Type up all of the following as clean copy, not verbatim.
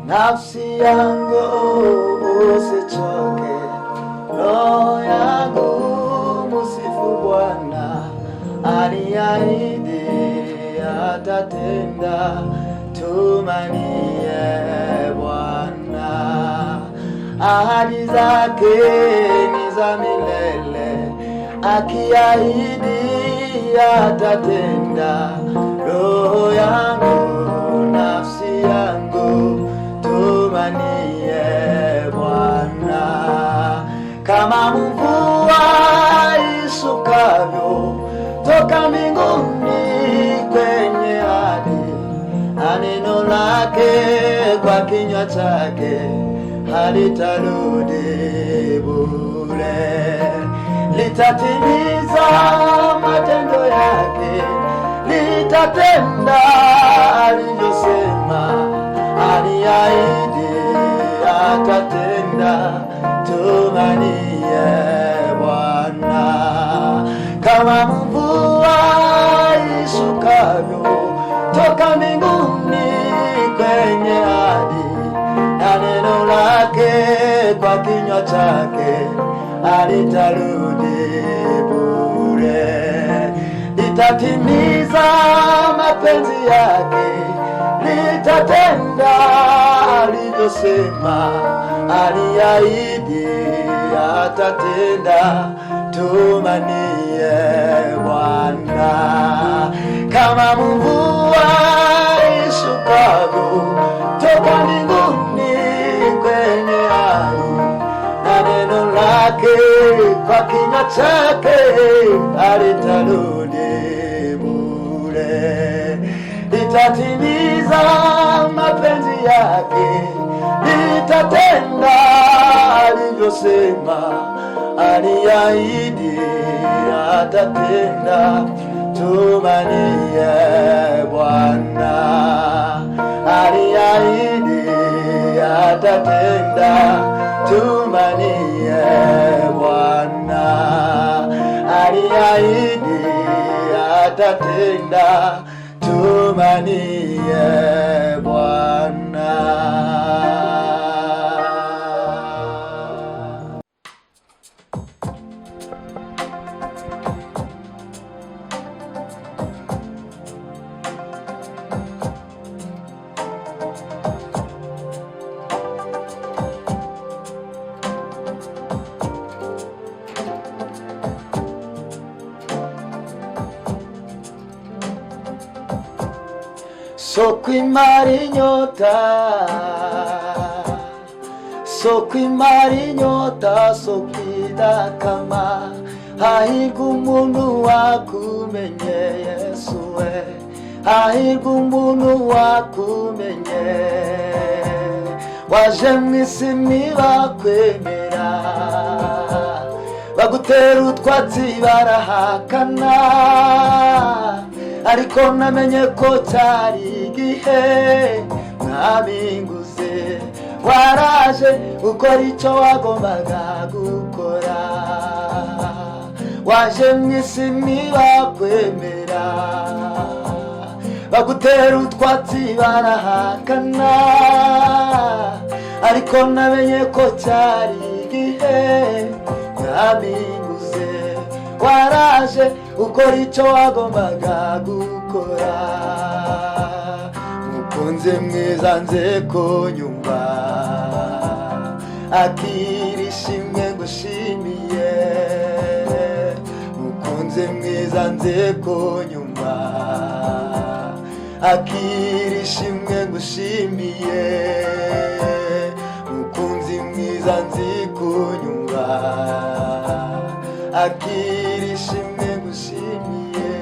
nafsi yangu usichoke, roho yangu musifu Bwana, aliahidi atatenda, tumanie Bwana. Ahadi zake ni za milele, akiahidi atatenda. Roho yangu, nafsi yangu, tumanie Bwana. Kama mvua ishukavyo toka mbinguni kwenye ardhi, na neno lake kwa kinywa chake halitarudi bure, litatimiza matendo yake, litatenda alivyosema, aliahidi atatenda, tumanie Bwana. Kama mvua ishukavyo toka mbinguni kwenye ardhi, na neno lake kwa kinywa chake halitarudi bure, litatimiza mapenzi yake, litatenda alivyosema, aliahidi atatenda, tumanie Bwana. Kama mvua ishukavyo toka mbinguni kwenye ardhi, na neno lake kwa kinywa chake halitarudi bure, litatimiza mapenzi yake, litatenda alivyosema, aliahidi atatenda, tumanie Bwana. Aliahidi atatenda, tumanie Bwana. Aliahidi atatenda, tumanie Bwana. Sokwimari nyota, sokidakama, hahirwa umuntu wakumenye Yesu we, hahirwa umuntu wakumenye, waje mw'isi ntibakwemera, bagutera utwatsi barahakana, ariko namenye ko cyari igihe mwabinguze, waraje ukora icyo wagombaga gukora, waje mw'isi ntibakwemera, bagutera utwatsi barahakana, ariko namenye ko cyari igihe mwabinguze, waraje ukora icyo wagombaga gukora. Mukunzi mwiza nze kunyumva, akira ishimwe ngushimiye. Mukunzi mwiza nze kunyumva, akira ishimwe ngushimiye. Mukunzi mwiza nzi kunyumva, akira ishimwe ngushimiye.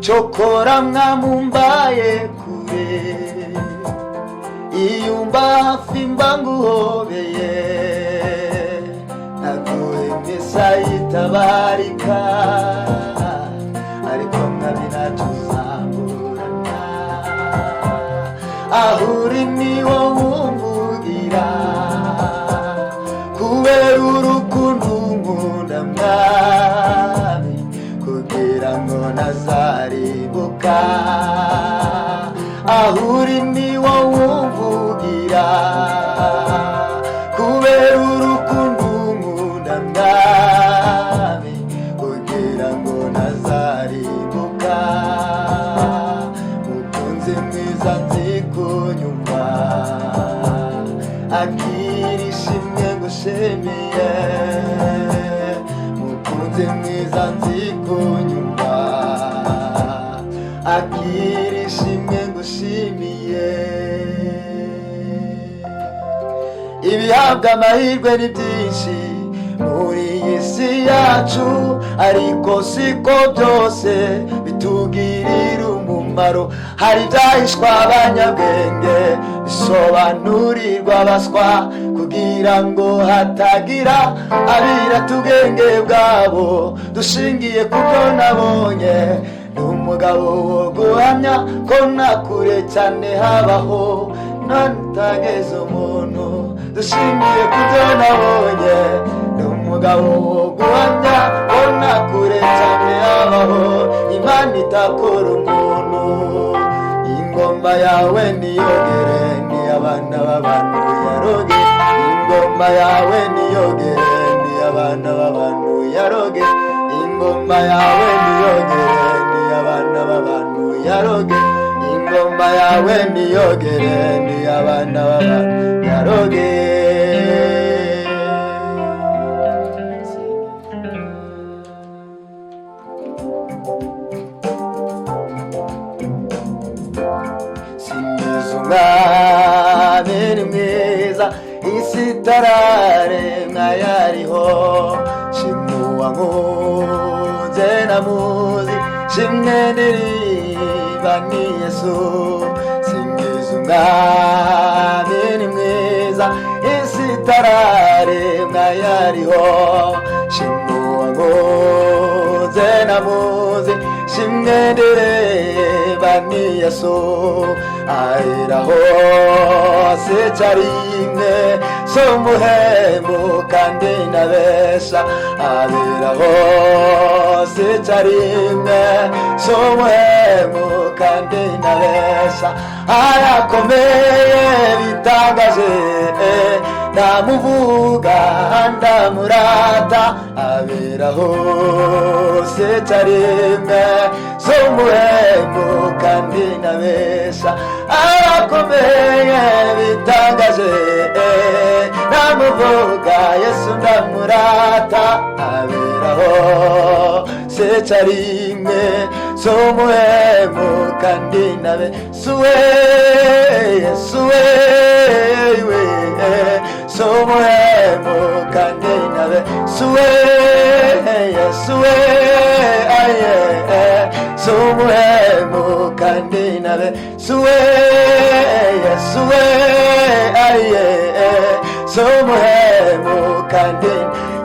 Chokora mwamumbaye kure, iyumba hafi mba nguhobeye, naguhemesa yitabarika, ariko nkabina tuzambu nkunda mwami kugira ngo ntazaribuka aho uri ni wowe umvugira kubera urukundo nkunda mwami kugira ngo ntazaribuka mukunzi mwiza nzi kunyumva akira ishimwe ngushimiye mukunzi mwiza nzi kunyumva akira ishimwe ngushimiye ibihabwa amahirwe ni byinshi muri iyi si yacu ariko siko byose bitugirira umumaro hari ibyahishwa abanyabwenge bisobanurirwa abaswa kugira ngo hatagira abirata ubwenge bwabo dushingiye kubyo nabonye ni umugabo wo guhamya ko nakure cyane habaho ntageze umuntu dushingiye kubyo nabonye ni umugabo wo guhamya ko nakure cyane habaho imana itakora umuntu ingoma yawe niyogere ni abana b'abantu yaroge ingoma yawe niyogere ni abana b'abantu yaroge ingoma yawe niyogere ni abana b'abantu yaroge ingoma yawe niyogere ni abana b'abantu yaroge umwami ni mwiza isi itararemwa yariho shimuwa nkunze namuzi shimwe ndiriba ni Yesu singiza umwami ni mwiza isi itararemwa yariho shimuwa nkunze namuzi shimwe ndiriba ni Yesu ahera hose carimwe so muhemu kandi nabesha ahera hose carimwe so muhemu kandi nabesha arakomeye bitangaje ndamuvuga ndamurata abera hose carimwe so muhemu kandi nabesha arakomeye bitangaje ndamuvuga Yesu ndamurata aberaho se carimwe so muhemu kandi nabesha Yesu we so muhemu kandi nabesha Yesu we aye so muhemu kandi nabesha Yesu we aye so muhemu kandi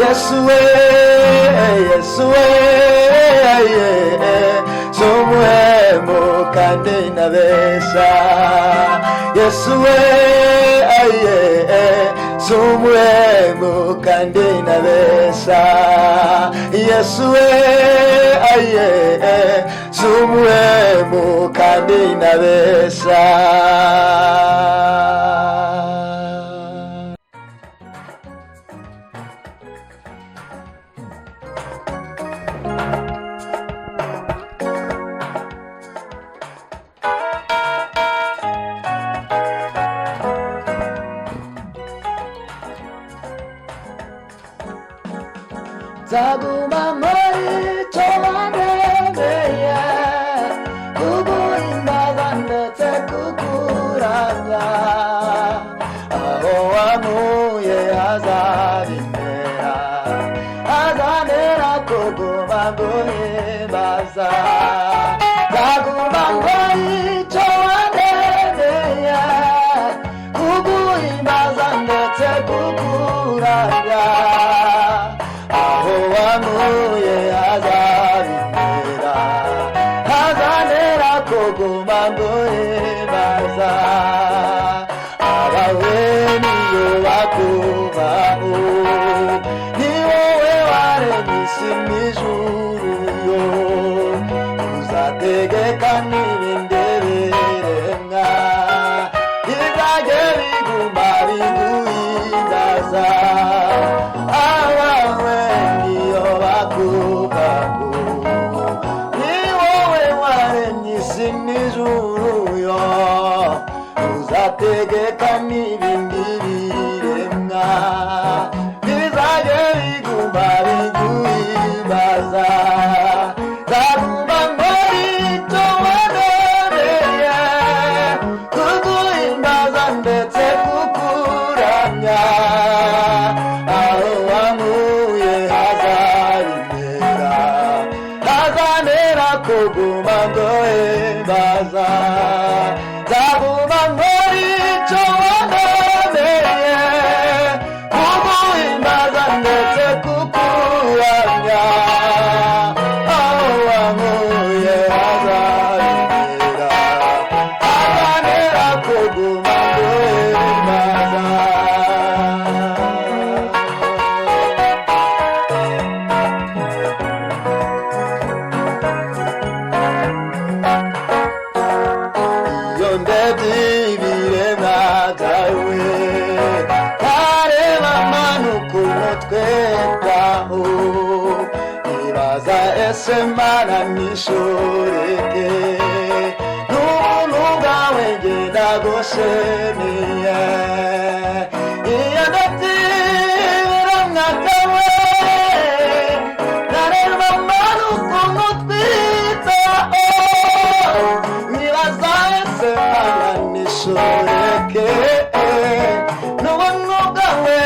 Yesu we aye so muhemu kandi nabesha Yesu we aye so muhemu kandi nabesha Yesu we aye so muhemu kandi nabesha Zaguma muri towanebeye kuguhimbaza ndetse kukuramya aho wamuye hazabimera hazanera kuguma guhimbaza Zaguma muri towanebeye kuguhimbaza ndetse kukuramya wamuye hazabimera hazanera kuguma guhimbaza abawe niyo bakubaho ni wowe waremye ategeka n'ibindi biremwa bizajye biguma biguhimbaza nzaguma nkora icyo wankoreye kuguhimbaza ndetse kukuramya aho wankuye hazabimera hazanera kuguma ngohimbaza nzaguma nkora icyo wankoreye kuguhimbaza ndetse kukuramya aho wankuye hazabimera hazanera kuguma ngohimbaza. Iyo ndebye ibiremwa byawe nkareba amanuka umutwe waho nibaza ese Mana nishoreke n'ubuntu bwawe ngenda gushimiye iyo ndebye ibiremwa byawe nkareba amanuka umutwe waho nibaza ese Mana nishoreke n'ubuntu bwawe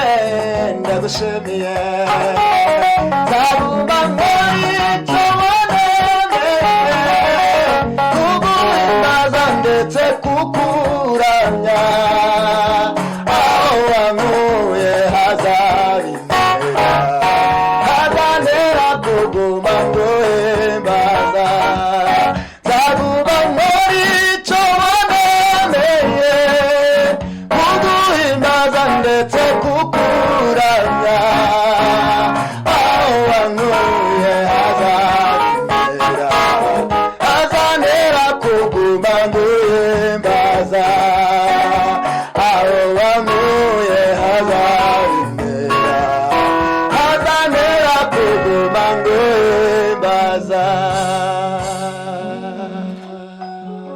ndagushimiye nzaguma nkora icyo wankoreye kuguhimbaza ndetse kukuramya aho wankuye hazabimera hazanera kuguma nguhimbaza nzaguma nkora icyo wankoreye kuguhimbaza ndetse kukuramya aho wankuye hazabimera hazanera kuguma nguhimbaza aho wankuye hazabimera hazanera kuguma nguhimbaza.